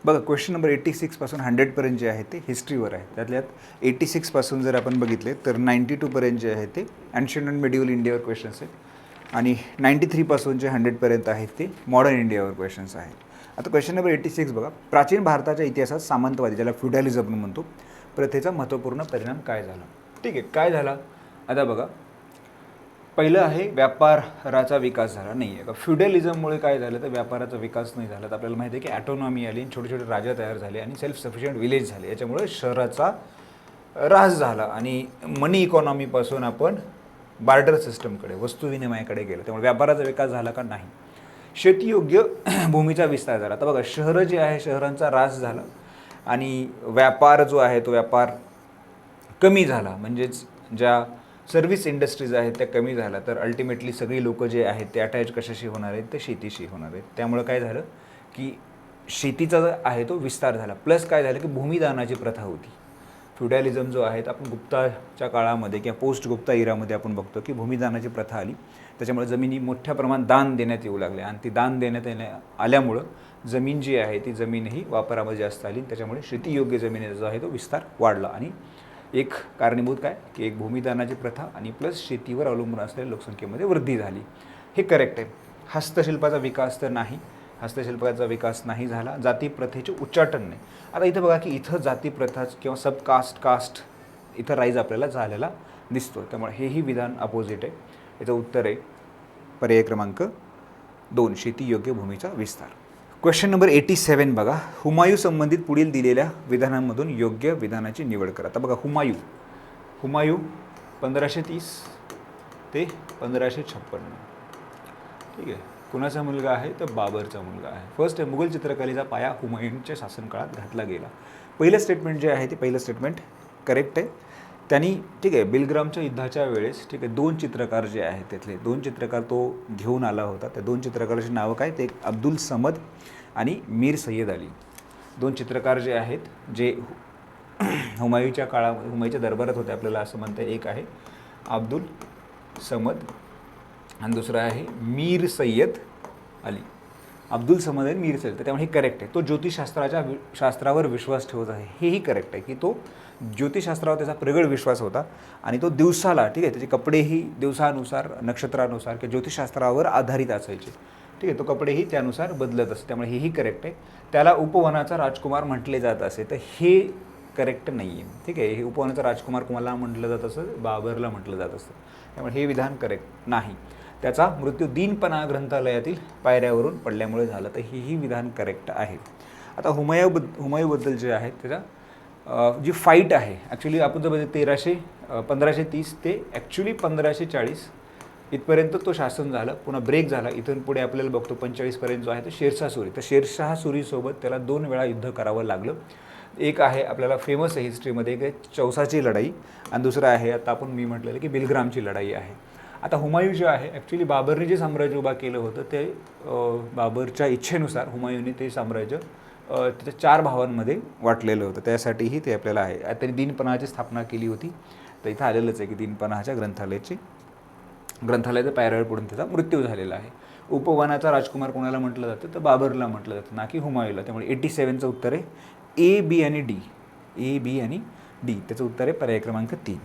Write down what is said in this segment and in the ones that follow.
बघा question number 86 पासून 100 पर्यंत जे आहे ते हिस्ट्रीवर आहे. त्यातल्यात 86 पासून जर आपण बघितले तर 92 पर्यंत जे आहे ते एन्शियंट अँड मिडिवल इंडियावर क्वेश्चन्स आहेत आणि 93 पासून जे 100 पर्यंत आहेत ते मॉडर्न इंडियावर क्वेश्चन्स आहेत. आता क्वेश्चन नंबर 86 बघा, प्राचीन भारताच्या इतिहासात सामंतवादी, ज्याला फ्युडॅलिझम म्हणतो, प्रथेचा महत्त्वपूर्ण परिणाम काय झाला. ठीक आहे, काय झाला आता बघा, पहिलं आहे व्यापाराचा विकास झाला नाही आहे. फ्युडलिझममुळे काय झालं तर व्यापाराचा विकास नाही झाला. तर आपल्याला माहिती आहे की ॲटोनॉमी आली, छोटे छोटे राजा तयार झाले आणि सेल्फ सफिशियंट विलेज झाले. याच्यामुळे शहराचा ऱ्हास झाला आणि मनी इकॉनॉमीपासून आपण बार्टर सिस्टमकडे, वस्तू विनिमयाकडे गेलो. त्यामुळे व्यापाराचा विकास झाला का नाही. शेतीयोग्य भूमीचा विस्तार झाला. आता बघा, शहरं जे आहे शहरांचा ऱ्हास झाला आणि व्यापार जो आहे तो व्यापार कमी झाला. म्हणजेच ज्या सर्व्हिस इंडस्ट्रीज आहेत त्या कमी झाल्या. तर अल्टिमेटली सगळी लोकं जे आहेत ते अटॅच कशाशी होणार आहेत, तर शेतीशी होणार आहेत. त्यामुळे काय झालं की शेतीचा जो आहे तो विस्तार झाला. प्लस काय झालं की भूमिदानाची प्रथा होती. फ्युडॅलिझम जो आहे आपण गुप्ताच्या काळामध्ये किंवा पोस्ट गुप्ता इरामध्ये आपण बघतो की भूमिदानाची प्रथा आली. त्याच्यामुळे जमिनी मोठ्या प्रमाणात दान देण्यात येऊ लागले आणि ती दान देण्यात आल्यामुळं जमीन जी आहे ती जमीनही वापरामध्ये जास्त आली. त्याच्यामुळे शेतीयोग्य जमिनीचा जो आहे तो विस्तार वाढला आणि एक कारणीभूत काय की एक भूमिदानाची प्रथा आणि प्लस शेतीवर अवलंबून असलेल्या लोकसंख्येमध्ये वृद्धी झाली. हे करेक्ट आहे. हस्तशिल्पाचा विकास तर नाही, हस्तशिल्पाचा विकास नाही झाला. जाती प्रथेचे उच्चाटन नाही. आता इथं बघा की इथं जाती प्रथा किंवा कास्ट इथं राईज आपल्याला झालेला दिसतो. त्यामुळे हेही विधान अपोजिट आहे. याचं उत्तर आहे पर्याय क्रमांक 2, शेतीयोग्य भूमीचा विस्तार. क्वेश्चन नंबर 87 बघा, हुमायूं संबंधित पुढील दिलेल्या विधानांमधून योग्य विधानाची निवड करा. आता बघा, हुमायूं 1530 ते 1556. ठीक आहे, कुणाचा मुलगा आहे तर बाबरचा मुलगा आहे. फर्स्ट आहे, मुघल चित्रकलेचा पाया हुमायूंच्या शासनकाळात घातला गेला. पहिलं स्टेटमेंट जे आहे ते पहिलं स्टेटमेंट करेक्ट आहे. त्यांनी ठीक आहे बिलग्रामच्या युद्धाच्या वेळेस ठीक आहे 2 चित्रकार जे आहेत त्यातले 2 चित्रकार तो घेऊन आला होता. त्या 2 चित्रकाराची नावं काय, ते एक अब्दुल समद आणि मीर सय्यद अली. 2 चित्रकार जे आहेत जे हुमायूंच्या दरबारात होते आपल्याला असं म्हणता. एक आहे अब्दुल समद आणि दुसरा आहे मीर सय्यद अली. अब्दुल समद आणि मीर सय्यद, त्यामुळे हे करेक्ट आहे. तो ज्योतिषशास्त्रावर विश्वास ठेवत आहे, हेही करेक्ट आहे की तो ज्योतिषशास्त्रावर त्याचा प्रगड विश्वास होता आणि तो दिवसाला ठीक आहे त्याचे कपडेही दिवसानुसार नक्षत्रानुसार किंवा ज्योतिषशास्त्रावर आधारित असायचे. ठीक आहे, तो कपडेही त्यानुसार बदलत असते. त्यामुळे हेही करेक्ट आहे. त्याला उपवनाचा राजकुमार म्हटले जात असे, तर हे करेक्ट नाही आहे. ठीक आहे, हे उपवनाचा राजकुमार कोणाला म्हटलं जात असं, बाबरला म्हटलं जात असतं. त्यामुळे हे विधान करेक्ट नाही. त्याचा मृत्यू दीनपना ग्रंथालयातील पायऱ्यावरून पडल्यामुळे झाला, तर हेही विधान करेक्ट आहे. आता हुमायूंबद्दल जे आहे त्याचा जी फाईट आहे ॲक्च्युली आपण जर बघितलं 1530 ते ॲक्च्युली 1540 इथपर्यंत तो शासन झालं. पुन्हा ब्रेक झाला. इथून पुढे आपल्याला बघतो 45 पर्यंत जो आहे तो शेरशाह सुरी. तर शेरशाह सुरीसोबत त्याला 2 वेळा युद्ध करावं लागलं. एक आहे आपल्याला फेमस आहे हिस्ट्रीमध्ये, एक आहे चौसाची लढाई आणि दुसरं आहे आता मी म्हटलेलं की बिलग्रामची लढाई आहे. आता हुमायूं जे आहे ॲक्च्युली बाबरने जे साम्राज्य उभा केलं होतं ते बाबरच्या इच्छेनुसार हुमायूंने ते साम्राज्य त्याच्या 4 भावांमध्ये वाटलेलं होतं. त्यासाठीही ते आपल्याला आहे. त्यांनी दीनपनाची स्थापना केली होती. तर इथं आलेलंच आहे की दीनपनाच्या ग्रंथालयाच्या पायऱ्यावर पडून त्याचा मृत्यू झालेला आहे. उपवनाचा राजकुमार कोणाला म्हटलं जातं तर बाबरला म्हटलं जातं, ना की हुमायूंला. त्यामुळे 87चं उत्तर आहे ए, बी आणि डी. ए, बी आणि डी त्याचं उत्तर आहे पर्याय क्रमांक 3.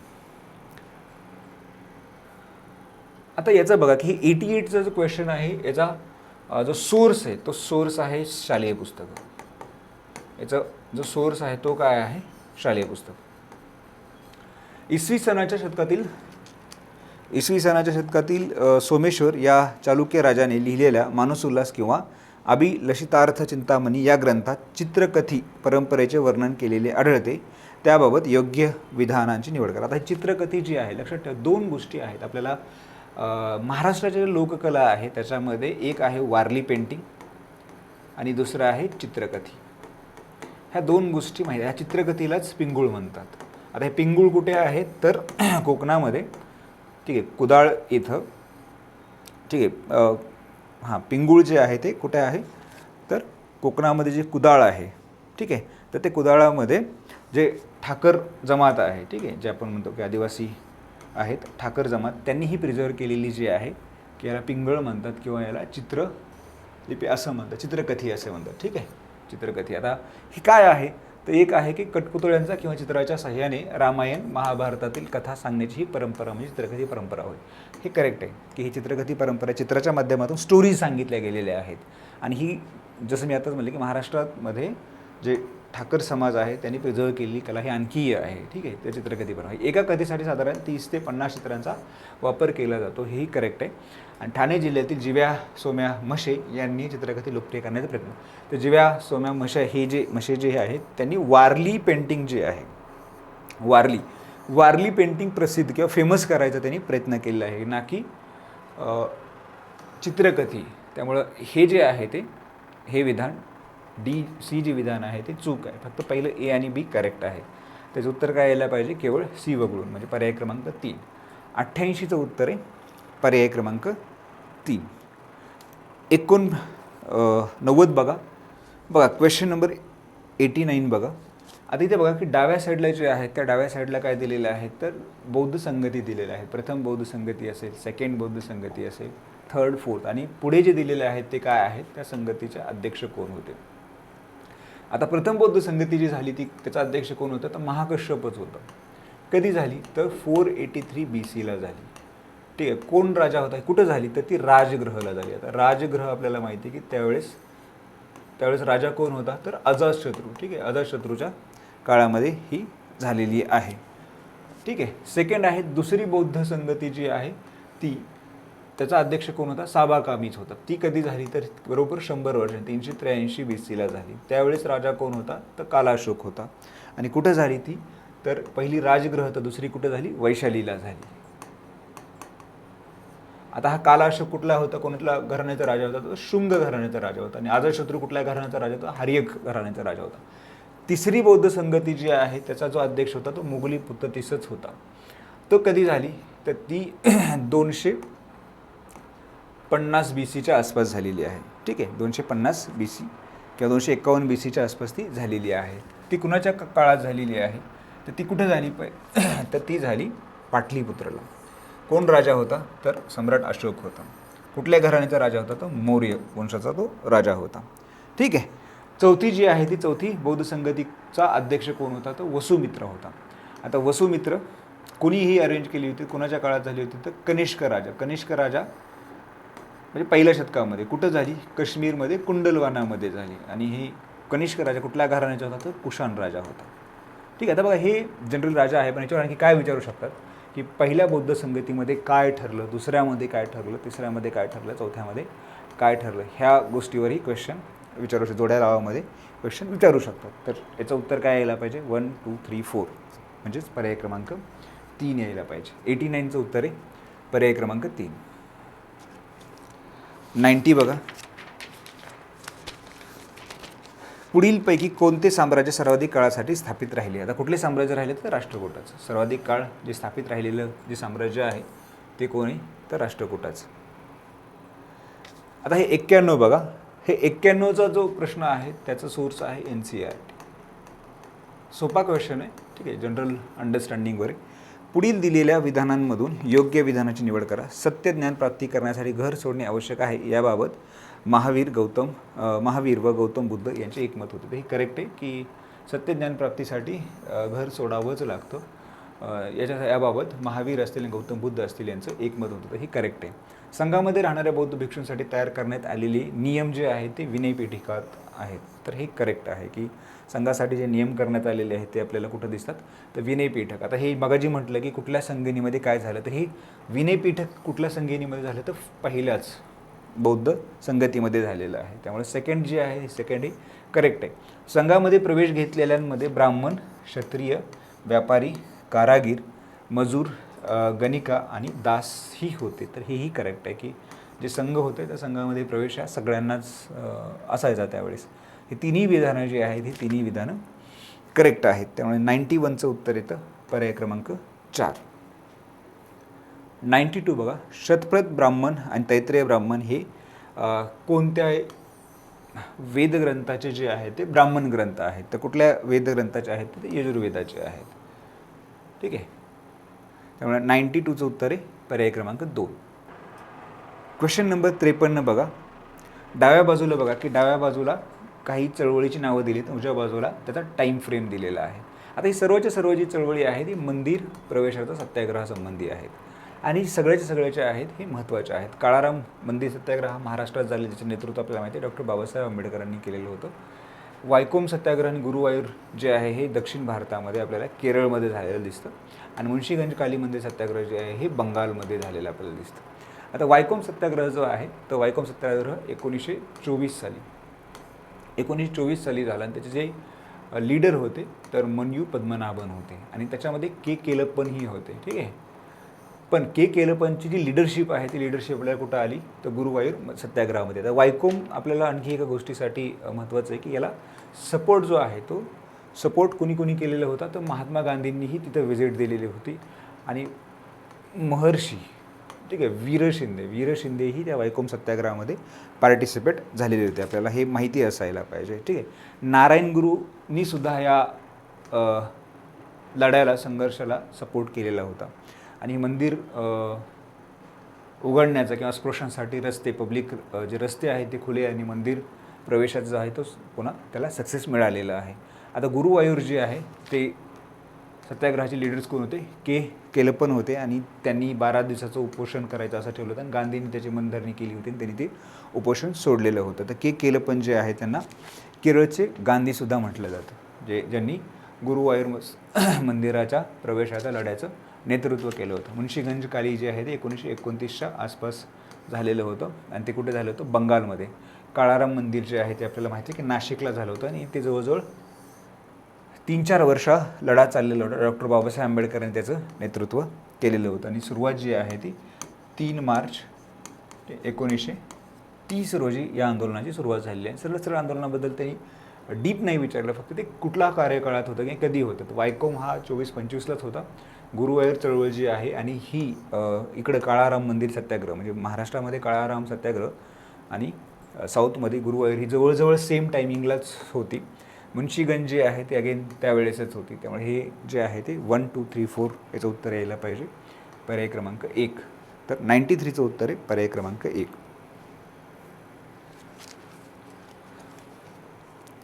आता याचं बघा की 88चा जो क्वेश्चन आहे याचा जो सोर्स आहे तो सोर्स आहे शालेय पुस्तकं. याचा जो सोर्स आहे तो काय आहे, शालेय पुस्तक. इसवी सनाच्या शतकातील सोमेश्वर या चालुक्य राजाने लिहिलेल्या मानसोल्लास किंवा अभिलषितार्थ चिंतामणी या ग्रंथात चित्रकथी परंपरेचे वर्णन केलेले आढळते. त्याबाबत योग्य विधानांची निवड करा. आता ही चित्रकथी जी आहे लक्षात ठेवा 2 गोष्टी आहेत आपल्याला. महाराष्ट्राच्या लोककला आहे त्याच्यामध्ये एक आहे वारली पेंटिंग आणि दुसरं आहे चित्रकथी. ह्या 2 गोष्टी माहिती. ह्या चित्रकथीलाच पिंगुळ म्हणतात. आता हे पिंगुळ कुठे आहेत तर कोकणामध्ये. ठीक आहे, कुडाळ इथं. ठीक आहे, पिंगुळ जे आहे ते कुठे आहे तर कोकणामध्ये जे कुडाळ आहे. ठीक आहे, तर ते कुडाळामध्ये जे ठाकर जमात आहे, ठीक आहे, जे आपण म्हणतो की आदिवासी आहेत ठाकर जमात, त्यांनी ही प्रिझर्व केलेली जी आहे की याला पिंगळ म्हणतात किंवा याला चित्रलिपी असं म्हणतात, चित्रकथी असं म्हणतात. ठीक आहे, चित्रकथी. आता ही काय आहे, तर एक आहे की कठपुतळ्यांचा किंवा चित्राच्या सहाय्याने रामायण महाभारतातील कथा सांगण्याची ही परंपरा म्हणजे चित्रकथी परंपरा होय. हे करेक्ट आहे की ही चित्रकथी परंपरा चित्राच्या माध्यमातून स्टोरीज सांगितल्या गेलेल्या आहेत. आणि ही जसं मी आताच म्हणले की महाराष्ट्रामध्ये जे ठाकर समाज आहे त्यांनी प्रिझर्व केलेली कला ही आणखी आहे. ठीक आहे, त्या चित्रकथी परंपरा एका कथेसाठी साधारण 30 ते 50 चित्रांचा वापर केला जातो, हेही करेक्ट आहे. आणि ठाणे जिल्ह्यातील जिव्या सोम्या म्हशे यांनी चित्रकथी लोकप्रिय करण्याचा प्रयत्न. तर जिव्या सोम्या म्हशे जे आहेत त्यांनी वारली पेंटिंग जे आहे, वारली पेंटिंग प्रसिद्ध किंवा फेमस करायचा त्यांनी प्रयत्न केलेला आहे, ना की चित्रकथी. त्यामुळं हे जे आहे ते हे विधान सी जे विधान आहे ते चूक आहे. फक्त पहिलं ए आणि बी करेक्ट आहे. त्याचं उत्तर काय यायला पाहिजे, केवळ सी वगळून, म्हणजे पर्याय क्रमांक 3. 88चं उत्तर आहे पर्याय क्रमांक 3. 89 बघा क्वेश्चन नंबर 89 बघा. आता इथे बघा की डाव्या साईडला जे आहेत त्या डाव्या साईडला काय दिलेलं आहे, तर बौद्ध संगती दिलेल्या आहेत. प्रथम बौद्ध संगती असेल, सेकंड बौद्ध संगती असेल, थर्ड, फोर्थ, आणि पुढे जे दिलेले आहेत ते काय आहेत, त्या संगतीचे अध्यक्ष कोण होते. आता प्रथम बौद्ध संगती जी झाली ती त्याचा अध्यक्ष कोण होता, तर महाकश्यपच होता. कधी झाली, तर 483 BC ला झाली. ठीक आहे, कोण राजा होता, कुठं झाली, तर ती राजगृहला झाली. आता राजगृह आपल्याला माहिती आहे की त्यावेळेस राजा कोण होता, तर अजातशत्रू. ठीक आहे, अजातशत्रूच्या काळामध्ये ही झालेली आहे. ठीक आहे. सेकंड आहे दुसरी बौद्ध संगती जी आहे ती, त्याचा अध्यक्ष कोण होता, साबाकामीच होता. ती कधी झाली, तर बरोबर 100 वर्ष 383 BC ला झाली. त्यावेळेस राजा कोण होता, तर कालाशोक होता. आणि कुठं झाली ती, तर पहिली राजगृह तर दुसरी कुठं झाली, वैशालीला झाली. आता हा कालाशोक कुठला होता, कोणत्या घराण्याचा राजा होता, तो शुंग घराण्याचा राजा होता. आणि अजातशत्रू कुठल्या घराण्याचा राजा होता, हर्यक घराण्याचा राजा होता. तिसरी बौद्ध संगती जी आहे त्याचा जो अध्यक्ष होता तो मुघली पुत्ततीसच होता. तो कधी झाली, तर ती 250 BCच्या आसपास झालेली आहे. ठीक आहे, 250 BC किंवा 251 BCच्या आसपास ती झालेली आहे. ती कुणाच्या काळात झालेली आहे, तर ती कुठं झाली तर ती झाली पाटलीपुत्रला. कोण राजा होता, तर सम्राट अशोक होता. कुठल्या घराण्याचा राजा होता, तो मौर्य वंशाचा तो राजा होता. ठीक आहे. चौथी जी आहे ती चौथी बौद्ध संगतीचा अध्यक्ष कोण होता, तो वसुमित्र होता. आता वसुमित्र कोणीही अरेंज केली होती, कोणाच्या काळात झाली होती, तर कनिष्क राजा म्हणजे पहिल्या शतकामध्ये. कुठं झाली, काश्मीरमध्ये कुंडलवानामध्ये झाली. आणि ही कनिष्क राजा कुठल्या घराण्याचा होता, तर कुशाण राजा होता. ठीक आहे. आता बघा हे जनरल राजा आहे, पण याच्यावर आणखी काय विचारू शकतात की पहिल्या बौद्ध संगतीमध्ये काय ठरलं, दुसऱ्यामध्ये काय ठरलं, तिसऱ्यामध्ये काय ठरलं, चौथ्यामध्ये काय ठरलं, ह्या गोष्टीवरही क्वेश्चन विचारू शकतो. जोड्या लावामध्ये क्वेश्चन विचारू शकतात. तर याचं उत्तर काय यायला पाहिजे, 1, 2, 3, 4 म्हणजेच पर्याय क्रमांक 3 यायला पाहिजे. 89चं उत्तर आहे पर्याय क्रमांक 3. 90 बघा. पुढीलपैकी कोणते साम्राज्य सर्वाधिक काळासाठी स्थापित राहिले. आता कुठले साम्राज्य राहिले, तर राष्ट्रकूटाचं. सर्वाधिक काळ जे स्थापित राहिलेलं जे साम्राज्य आहे ते कोण आहे, तर राष्ट्रकूटाचं. आता हे 91 बघा. हे 91चा जो प्रश्न आहे त्याचा सोर्स आहे NCERT. सोपा क्वेश्चन आहे. ठीक आहे, जनरल अंडरस्टँडिंगवर. पुढील दिलेल्या विधानांमधून योग्य विधानाची निवड करा. सत्य ज्ञान प्राप्ती करण्यासाठी घर सोडणे आवश्यक आहे, याबाबत महावीर व गौतम बुद्ध यांचे एकमत होते. हे करेक्ट आहे की सत्य ज्ञान प्राप्तीसाठी घर सोडावंच लागतं. याबाबत महावीर असतील आणि गौतम बुद्ध असतील यांचं एकमत होतं. हे करेक्ट आहे. संघामध्ये राहणाऱ्या बौद्ध भिक्षूंसाठी तयार करण्यात आलेले नियम जे आहेत ते विनयपीठिकात आहेत. तर हे करेक्ट आहे की संघासाठी जे नियम करण्यात आलेले आहेत ते आपल्याला कुठं दिसतात, तर विनयपीठक. आता हे मगाजी म्हटलं की कुठल्या संगिनीमध्ये काय झालं, तर हे विनयपीठक कुठल्या संगिनीमध्ये झालं, तर पहिल्याच बौद्ध संगतीमध्ये झालेलं आहे. त्यामुळे सेकंड जे आहे सेकंड हे करेक्ट आहे. संघामध्ये प्रवेश घेतलेल्यांमध्ये ब्राह्मण, क्षत्रिय, व्यापारी, कारागीर, मजूर, गणिका आणि दास ही होते. तर हेही करेक्ट आहे की जे संघ होते त्या संघामध्ये प्रवेश हा सगळ्यांनाच असायचा त्यावेळेस. ही तिन्ही विधानं जी आहेत ही तिन्ही विधानं करेक्ट आहेत. त्यामुळे 91चं उत्तर येतं पर्याय क्रमांक 4. 92 बघा. शतपथ ब्राह्मण आणि तैत्रेय ब्राह्मण हे कोणत्या वेदग्रंथाचे जे आहेत ते ब्राह्मण ग्रंथ आहेत. तर कुठल्या वेदग्रंथाचे आहेत ते यजुर्वेदाचे आहेत. ठीक आहे. त्यामुळे 92चं उत्तर आहे पर्याय क्रमांक 2. क्वेश्चन नंबर 53 बघा. डाव्या बाजूला बघा की डाव्या बाजूला काही चळवळीची नावं दिली तर उजव्या बाजूला त्याचा टाईम फ्रेम दिलेला आहे. आता ही सर्वच्या सर्व जी चळवळी आहे ती मंदिर प्रवेशाचा सत्याग्रहासंबंधी आहेत आणि सगळ्याचे आहेत हे महत्त्वाचे आहेत. काळाराम मंदिर सत्याग्रह महाराष्ट्रात झाले, ज्याचं नेतृत्व आपल्याला माहिती आहे डॉक्टर बाबासाहेब आंबेडकरांनी केलेलं होतं. वायकोम सत्याग्रह आणि गुरुवायूर जे आहे हे दक्षिण भारतामध्ये आपल्याला केरळमध्ये झालेलं दिसतं आणि मुन्शीगंज काली मंदिर सत्याग्रह जे आहे हे बंगालमध्ये झालेलं आपल्याला दिसतं. आता वायकोम सत्याग्रह जो आहे तर वायकोम सत्याग्रह 1924 साली झाला आणि त्याचे जे लीडर होते तर मन्यू पद्मनाभन होते आणि त्याच्यामध्ये के केलप्पनही होते. ठीक आहे, पण के केलप्पनची जी लिडरशिप आहे ती लिडरशिप आपल्याला कुठं आली तर गुरुवायूर सत्याग्रहामध्ये. तर वायकोम आपल्याला आणखी एका गोष्टीसाठी महत्त्वाचं आहे की याला सपोर्ट जो आहे तो सपोर्ट कुणी केलेला होता तर महात्मा गांधींनीही तिथं व्हिजिट दिलेली होती आणि महर्षी ठीक आहे वीर शिंदेही त्या वायकोम सत्याग्रहामध्ये पार्टिसिपेट झालेले होते. आपल्याला हे माहिती असायला पाहिजे. ठीक आहे, नारायण गुरूंनी सुद्धा या लढ्याला संघर्षाला सपोर्ट केलेला होता आणि मंदिर उघडण्याचा किंवा स्पृश्यांसाठी रस्ते पब्लिक जे रस्ते आहेत ते खुले आणि मंदिर प्रवेशाचा जो आहे तो पुन्हा त्याला सक्सेस मिळालेला आहे. आता गुरुवायूर जे आहे ते सत्याग्रहाचे लीडर्स कोण होते? के केलप्पन होते आणि त्यांनी 12 दिवसाचं उपोषण करायचं असं ठेवलं होतं आणि गांधींनी त्याची मनधरणी केली होती आणि त्यांनी ते उपोषण सोडलेलं होतं. तर के केलप्पन जे आहे त्यांना केरळचे गांधीसुद्धा म्हटलं जातं, ज्यांनी गुरुवायूर मंदिराच्या प्रवेशाच्या लढ्याचं नेतृत्व केलं होतं. मुन्शीगंज काली जे आहे ते 1929च्या आसपास झालेलं होतं आणि ते कुठे झालं होतं? बंगालमध्ये. काळाराम मंदिर जे आहे ते आपल्याला माहिती आहे की नाशिकला झालं होतं आणि ते जवळजवळ 3-4 वर्ष लढा चाललेला होता. डॉक्टर बाबासाहेब आंबेडकरांनी त्याचं नेतृत्व केलेलं होतं आणि सुरुवात जी आहे ती 3 मार्च 1930 रोजी या आंदोलनाची सुरुवात झालेली आहे. सरळ आंदोलनाबद्दल त्यांनी डीप नाही विचारलं, फक्त ते कुठला कार्यकाळात होतं की कधी होतं. तर वायकोम हा 24-25लाच होता. गुरुवायूर चळवळ जी आहे आणि ही इकडं काळाराम मंदिर सत्याग्रह म्हणजे महाराष्ट्रामध्ये काळाराम सत्याग्रह आणि साऊथमध्ये गुरुवायूर ही जवळजवळ सेम टायमिंगलाच होती. मुन्शीगंज जे आहे ते अगेन त्यावेळेसच होती. त्यामुळे हे जे आहे ते 1, 2, 3, 4 याचं उत्तर यायला पाहिजे. पर्याय क्रमांक 1. तर 93चं उत्तर आहे पर्याय क्रमांक 1.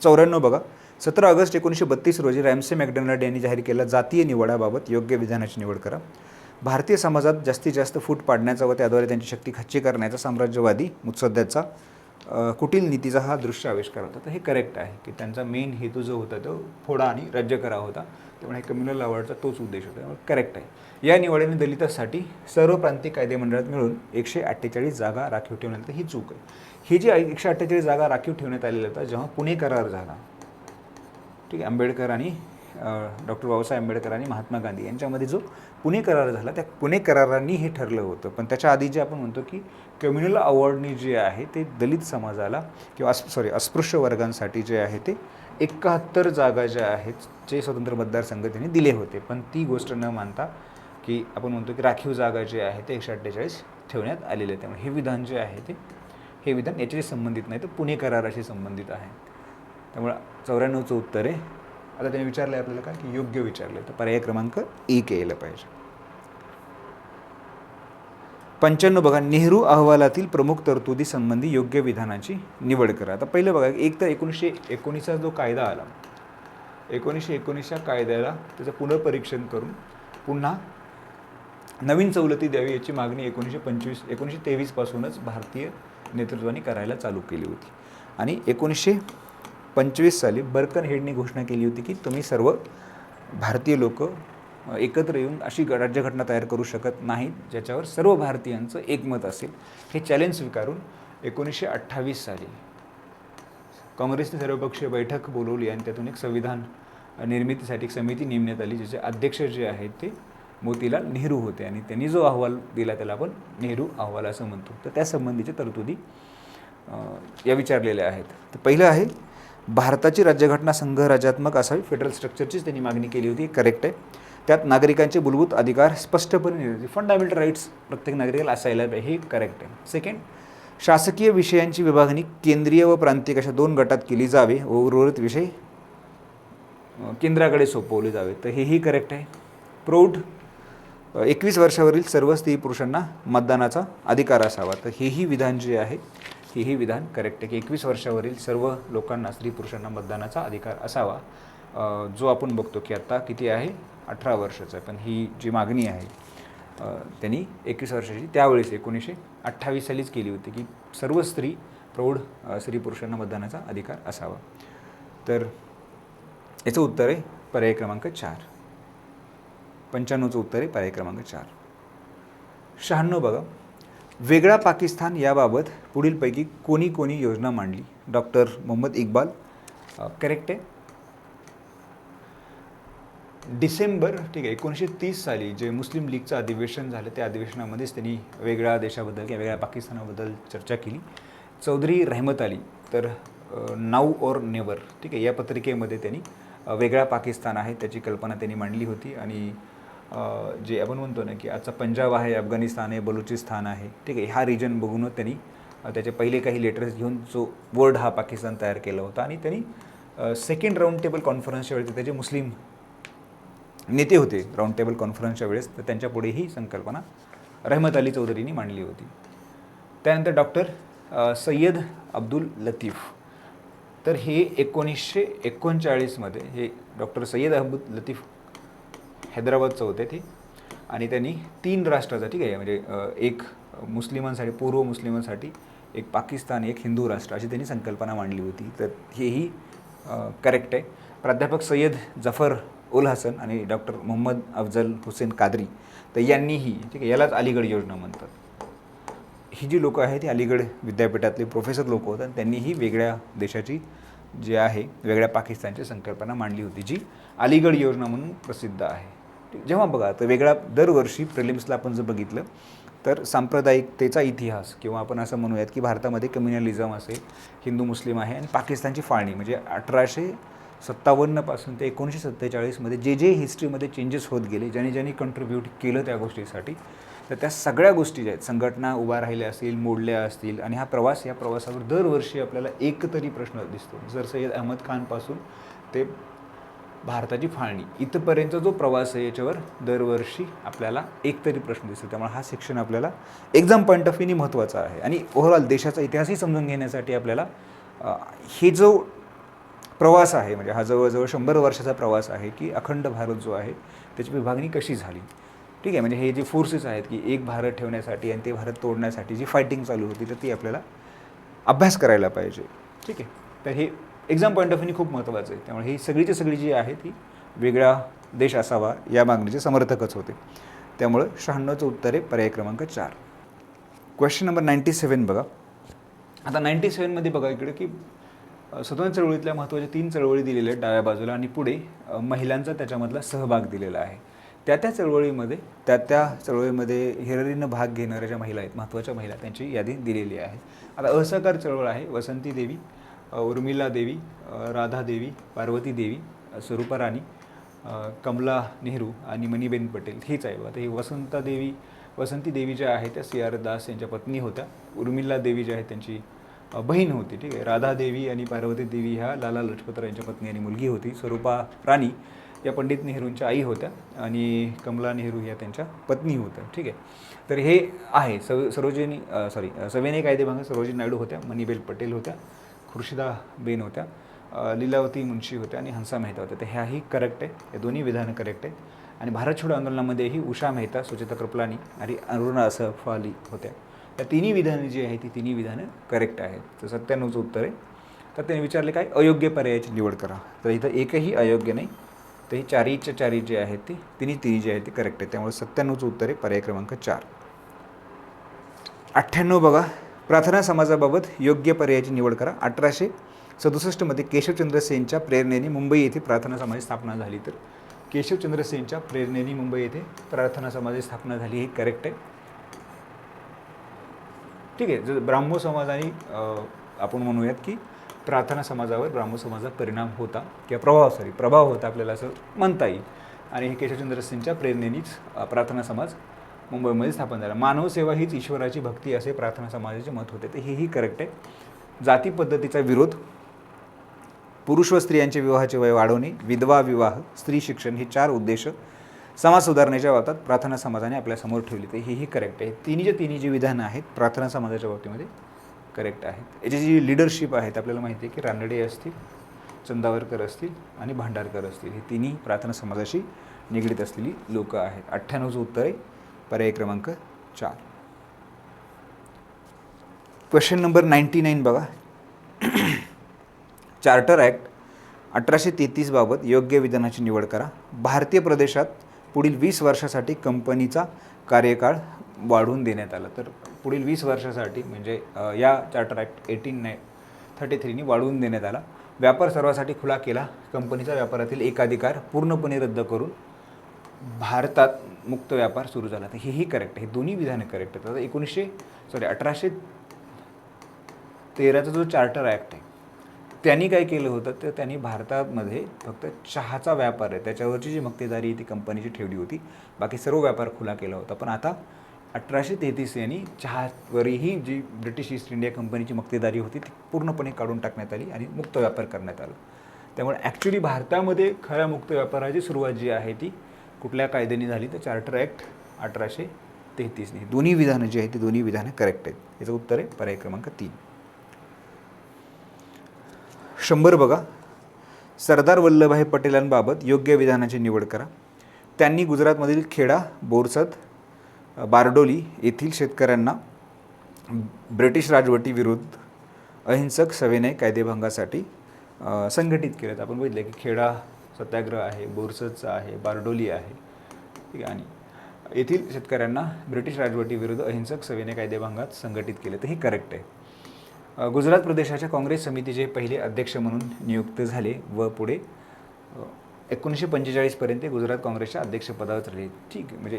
94 बघा. 17 ऑगस्ट 1932 रोजी रॅमसे मॅकडोनाल्ड यांनी जाहीर केला जातीय निवडाबाबत योग्य विधानाची निवड करा. भारतीय समाजात जास्तीत जास्त फूट पाडण्याचा व त्याद्वारे त्यांची शक्ती खच्ची करण्याचा साम्राज्यवादी मुत्सद्द्याचा कुटील नीतीचा हा दृश्य आविष्कार होता. तर हे करेक्ट आहे की त्यांचा मेन हेतू जो होता तो फोडा आणि राज्य करा होता. त्यामुळे कम्युनल अवॉर्डचा तोच उद्देश होता. त्यामुळे करेक्ट आहे. या निवडीने दलितांसाठी सर्व प्रांतिक कायदेमंडळात मिळून 148 जागा राखीव ठेवण्यात ही चूक आहे. ही जी 148 जागा राखीव ठेवण्यात आलेल्या होत्या जेव्हा पुणे करार झाला. ठीक आहे, आंबेडकर आणि डॉक्टर बाबासाहेब आंबेडकर आणि महात्मा गांधी यांच्यामध्ये जो पुणे करार झाला त्या पुणे करारांनी हे ठरलं होतं. पण त्याच्या आधी जे आपण म्हणतो की कम्युनल अवॉर्डनी जे आहे ते दलित समाजाला किंवा अस्पृश्य वर्गांसाठी जे आहे ते 71 जागा ज्या आहेत जे स्वतंत्र मतदारसंघ त्यांनी दिले होते. पण ती गोष्ट न मानता की आपण म्हणतो की राखीव जागा जे आहे ते 148 ठेवण्यात आलेले आहे. त्यामुळे हे विधान जे आहे हे विधान याच्याशी संबंधित नाही तर पुणे कराराशी संबंधित आहे. त्यामुळे 94चं उत्तर आहे. आता त्याने विचारलं आहे आपल्याला काय की योग्य विचारलं तर पर्याय क्रमांक 1 यायला पाहिजे. 95 बघा. नेहरू अहवालातील प्रमुख तरतुदी संबंधी योग्य विधानाची निवड करा. आता पहिलं बघा, एक तर 1919चा जो कायदा आला 1919च्या कायद्याला त्याचं पुनर्परीक्षण करून पुन्हा नवीन सवलती द्यावी याची मागणी 1923 पासूनच भारतीय नेतृत्वाने करायला चालू केली होती आणि 1925 साली बर्कनहेडनी घोषणा केली होती की तुम्ही सर्व भारतीय लोक एकत्र येऊन अशी राज्यघटना तयार करू शकत नाहीत ज्याच्यावर सर्व भारतीयांचं एकमत असेल. हे चॅलेंज स्वीकारून 1928 साली काँग्रेसने सर्वपक्षीय बैठक बोलवली आणि त्यातून एक संविधान निर्मितीसाठी एक समिती नेमण्यात आली ज्याचे अध्यक्ष जे आहेत ते मोतीलाल नेहरू होते आणि त्यांनी जो अहवाल दिला त्याला आपण नेहरू अहवाल असं म्हणतो. तर त्या संबंधीच्या तरतुदी या विचारलेल्या आहेत. तर पहिलं आहे भारताची राज्यघटना संघराज्यात्मक असावी, फेडरल स्ट्रक्चरचीच त्यांनी मागणी केली होती. करेक्ट आहे. त्यात नागरिकांचे मूलभूत अधिकार स्पष्टपणे फंडामेंटल राईट्स प्रत्येक नागरिकाला असायला पाहिजे, हे करेक्ट आहे. सेकंड, शासकीय विषयांची विभागणी केंद्रीय व प्रांतिक अशा 2 गटात केली जावे व उर्वरित विषय केंद्राकडे सोपवले जावे, तर हेही करेक्ट आहे. प्रौढ 21 वर्षावरील सर्व स्त्री पुरुषांना मतदानाचा अधिकार असावा, तर हेही विधान जे आहे हेही विधान करेक्ट आहे की 21 वर्षावरील सर्व लोकांना, स्त्री पुरुषांना मतदानाचा अधिकार असावा. जो आपण बघतो की आता किती आहे, 18 वर्षाचा आहे, पण ही जी मागणी आहे त्यांनी 21 वर्षाची त्यावेळेस 1928 सालीच केली होती की सर्व स्त्री प्रौढ स्त्री पुरुषांना मतदानाचा अधिकार असावा. तर याचं उत्तर आहे पर्याय क्रमांक 4. 95चं उत्तर आहे पर्याय क्रमांक 4. 96 बघा, वेगळा पाकिस्तान याबाबत पुढीलपैकी कोणी कोणी योजना मांडली? डॉक्टर मोहम्मद इक्बाल. करेक्ट आहे. डिसेंबर 1930 साली जे मुस्लिम लीगचं अधिवेशन झालं त्या अधिवेशनामध्येच त्यांनी वेगळ्या देशाबद्दल किंवा वेगळ्या पाकिस्तानाबद्दल चर्चा केली. चौधरी रहमत अली तर नाऊ और नेवर या पत्रिकेमध्ये त्यांनी वेगळा पाकिस्तान आहे त्याची कल्पना त्यांनी मांडली होती. आणि जे आपण म्हणतो ना की आजचा पंजाब आहे, अफगाणिस्तान आहे, बलुचिस्तान आहे, ह्या रिजन बघूनच त्यांनी त्याचे पहिले काही लेटर्स घेऊन जो वर्ड हा पाकिस्तान तयार केला होता. आणि त्यांनी सेकंड राऊंड टेबल कॉन्फरन्सच्या वेळेस त्याचे मुस्लिम नेते होते राऊंड टेबल कॉन्फरन्सच्या वेळेस, तर त्यांच्यापुढे ही संकल्पना रहमत अली चौधरींनी मांडली होती. त्यानंतर डॉक्टर सय्यद अब्दुल लतीफ, तर हे 1939मध्ये हे डॉक्टर सय्यद अब्दुल लतीफ हैदराबादचं होते ते. आणि त्यांनी 3 राष्ट्राचा म्हणजे एक मुस्लिमांसाठी, पूर्व मुस्लिमांसाठी, एक पाकिस्तान, एक हिंदू राष्ट्र अशी त्यांनी संकल्पना मांडली होती. तर हेही करेक्ट आहे. प्राध्यापक सय्यद जफर उल हसन आणि डॉक्टर मोहम्मद अफजल हुसेन कादरी तर यांनीही यालाच अलीगड योजना म्हणतात. ही जी लोकं आहेत ती अलीगड विद्यापीठातले प्रोफेसर लोक होतात. त्यांनीही वेगळ्या देशाची जी आहे वेगळ्या पाकिस्तानची संकल्पना मांडली होती जी अलीगड योजना म्हणून प्रसिद्ध आहे. जेव्हा बघा तर वेगळा दरवर्षी प्रिलिम्सला आपण जर बघितलं तर सांप्रदायिकतेचा इतिहास किंवा आपण असं म्हणूयात की भारतामध्ये कम्युनलिझम असेल, हिंदू मुस्लिम आहे, आणि पाकिस्तानची फाळणी म्हणजे 1857 पासून ते 1947मध्ये जे जे हिस्ट्रीमध्ये चेंजेस होत गेले, ज्यांनी ज्यांनी कंट्रीब्यूट केलं त्या गोष्टीसाठी, तर त्या सगळ्या गोष्टी ज्या आहेत, संघटना उभा राहिल्या असतील, मोडल्या असतील, आणि हा प्रवास, या प्रवासावर दरवर्षी आपल्याला एक तरी प्रश्न दिसतो. सर सय्यद अहमद खानपासून ते भारताची फाळणी इथपर्यंतचा जो प्रवास आहे याच्यावर दरवर्षी आपल्याला एक तरी प्रश्न दिसतो. त्यामुळे हा सेक्शन आपल्याला एक्झाम पॉईंट ऑफ व्ह्यूनी महत्त्वाचा आहे. आणि ओव्हरऑल देशाचा इतिहासही समजून घेण्यासाठी आपल्याला हे जो प्रवास आहे म्हणजे हा जवळजवळ 100 वर्षाचा प्रवास आहे की अखंड भारत जो आहे त्याची विभागणी कशी झाली. म्हणजे हे जे फोर्सेस आहेत की एक भारत ठेवण्यासाठी आणि ते भारत तोडण्यासाठी जी फायटिंग चालू होती तर ती आपल्याला अभ्यास करायला पाहिजे. तर हे एक्झाम पॉईंट ऑफ व्ह्यूनी खूप महत्त्वाचं आहे. त्यामुळे ही सगळीची सगळी जी आहे ती वेगळा देश असावा या मागणीचे समर्थकच होते. त्यामुळं 96चं उत्तर आहे पर्याय क्रमांक 4. क्वेश्चन नंबर 97 बघा. आता 97मध्ये बघा इकडे की स्वतंत्र चळवळीतल्या महत्त्वाच्या 3 चळवळी दिलेल्या आहेत डाव्या बाजूला, आणि पुढे महिलांचा त्याच्यामधला सहभाग दिलेला आहे. त्या चळवळीमध्ये हिरिरीनं भाग घेणाऱ्या ज्या महिला आहेत, महत्त्वाच्या महिला, त्यांची यादी दिलेली आहे. आता असहकार चळवळ आहे. वसंती देवी, उर्मिला देवी, राधा देवी, पार्वती देवी, स्वरूपा राणी, कमला नेहरू आणि मणीबेन पटेल हीच आहे. आता ही वसंती देवी ज्या आहेत त्या CR दास यांच्या पत्नी होत्या. उर्मिला देवी ज्या आहेत त्यांची बहीण होती. राधा देवी आणि पार्वती देवी ह्या लाला लजपतराय यांच्या पत्नी आणि मुलगी होती. स्वरूपा राणी या पंडित नेहरूंच्या आई होत्या आणि कमला नेहरू या त्यांच्या पत्नी होत्या. तर हे आहे सविनय कायदेभंग सरोजिनी नायडू होत्या, मणीबेन पटेल होत्या, खुर्शिदाबेन होत्या, लीलावती मुंशी होत्या आणि हंसा मेहता होत्या. तर ह्याही करेक्ट आहे. हे दोन्ही विधानं करेक्ट आहेत. आणि भारत छोडो आंदोलनामध्येही उषा मेहता, सुचेता कृपलानी आणि अरुणा असफ अली होत्या. या तिन्ही विधानं जी आहेत ती तिन्ही विधानं करेक्ट आहेत. तर 97चं उत्तर आहे. तर त्यांनी विचारले काय, अयोग्य पर्यायाची निवड करा. तर इथं एकही अयोग्य नाही. तर ही 4च्या 4 जे आहेत ती तिन्ही जे आहेत ती करेक्ट आहे. त्यामुळे 97चं उत्तर आहे पर्याय क्रमांक 4. 98 बघा. प्रार्थना समाजाबाबत योग्य पर्यायाची निवड करा. 1867मध्ये केशवचंद्र सेनच्या प्रेरणेने मुंबई येथे प्रार्थना समाजाची स्थापना झाली. तर केशवचंद्र सेनच्या प्रेरणेने मुंबई येथे प्रार्थना समाजाची स्थापना झाली, हे करेक्ट आहे. जर ब्राह्मो समाजाने आपण म्हणूयात की प्रार्थना समाजावर ब्राह्मो समाजाचा परिणाम होता किंवा प्रभाव होता आपल्याला असं म्हणता येईल. आणि हे केशवचंद्र सेनच्या प्रेरणेनेच प्रार्थना समाज मुंबईमध्ये स्थापन झाला. मानव सेवा हीच ईश्वराची भक्ती असे प्रार्थना समाजाचे मत होते. तर हेही करेक्ट आहे. जाती पद्धतीचा विरोध, पुरुष व स्त्रियांचे विवाहाचे वय वाढवणे, विधवा विवाह, स्त्री शिक्षण, हे 4 उद्देश समाज सुधारण्याच्या बाबतीत प्रार्थना समाजाने आपल्यासमोर ठेवली. तर हेही करेक्ट आहे. तिन्ही जी विधानं आहेत प्रार्थना समाजाच्या बाबतीमध्ये करेक्ट आहेत. याची जी लिडरशिप आहेत आपल्याला माहिती आहे की रानडे असतील, चंदावरकर असतील आणि भांडारकर असतील, हे तिन्ही प्रार्थना समाजाशी निगडीत असलेली लोकं आहेत. 98चं उत्तर आहे पर्याय क्रमांक 4. क्वेश्चन नंबर 99 बघा. चार्टर ॲक्ट 1833 बाबत योग्य विधानाची निवड करा. भारतीय प्रदेशात पुढील 20 वर्षासाठी कंपनीचा कार्यकाळ वाढवून देण्यात आला. तर पुढील 20 वर्षासाठी म्हणजे या चार्टर ॲक्ट 1833नी वाढवून देण्यात आला. व्यापार सर्वांसाठी खुला केला. कंपनीचा व्यापारातील एकाधिकार पूर्णपणे रद्द करून भारतात मुक्त व्यापार सुरू झाला. तर हेही करेक्ट आहे. हे दोन्ही विधानं करेक्ट आहेत. आता 1813चा जो चार्टर ॲक्ट आहे त्यांनी काय केलं होतं, तर त्यांनी भारतामध्ये फक्त चहाचा व्यापार आहे त्याच्यावरची जी मक्तेदारी ती कंपनीची ठेवली होती, बाकी सर्व व्यापार खुला केला होता. पण आता 1833 यांनी चहावरही जी ब्रिटिश ईस्ट इंडिया कंपनीची मक्तेदारी होती ती पूर्णपणे काढून टाकण्यात आली आणि मुक्त व्यापार करण्यात आला. त्यामुळे ॲक्च्युली भारतामध्ये खऱ्या मुक्त व्यापाराची सुरुवात जी आहे ती कुठल्या कायद्याने झाली, तर चार्टर ॲक्ट 1833ने. दोन्ही विधानं जी आहेत ती दोन्ही विधानं करेक्ट आहेत. याचं उत्तर आहे पर्याय क्रमांक 3. 100 बघा. सरदार वल्लभभाई पटेलांबाबत योग्य विधानाची निवड करा. त्यांनी गुजरातमधील खेडा, बोरसद, बारडोली येथील शेतकऱ्यांना ब्रिटिश राजवटीविरुद्ध अहिंसक सविनय कायदेभंगासाठी संघटित केलं. आपण बघितलं की खेडा सत्याग्रह आहे, बोरसदचा आहे, बारडोली आहे, ठीक आहे, आणि येथील शेतकऱ्यांना ब्रिटिश राजवटीविरुद्ध अहिंसक सविनय कायदेभंगात संघटित केले. तर हे करेक्ट आहे. गुजरात प्रदेशाच्या काँग्रेस समितीचे पहिले अध्यक्ष म्हणून नियुक्त झाले व पुढे 1945पर्यंत गुजरात काँग्रेसच्या अध्यक्षपदावर राहिले. ठीक आहे, म्हणजे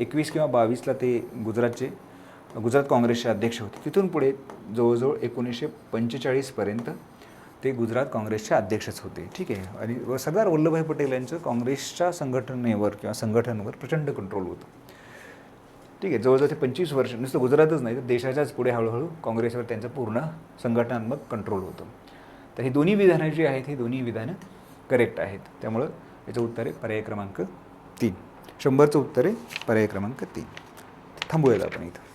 21 किंवा 22ला ते गुजरात काँग्रेसचे अध्यक्ष होते. तिथून पुढे जवळजवळ 1945पर्यंत ते गुजरात काँग्रेसचे अध्यक्षच होते. ठीक आहे. आणि सरदार वल्लभभाई पटेल यांचं काँग्रेसच्या संघटनेवर प्रचंड कंट्रोल होतं. ठीक आहे. जवळजवळ ते 25 वर्ष नुसतं गुजरातच नाही तर देशाच्याच पुढे हळूहळू काँग्रेसवर त्यांचं पूर्ण संघटनात्मक कंट्रोल होतं. तर ही दोन्ही विधानं जी आहेत ही दोन्ही विधानं करेक्ट आहेत. त्यामुळं याचं उत्तर आहे पर्याय क्रमांक 3. 100चं उत्तर आहे पर्याय क्रमांक 3. थांबूयात आपण इथं.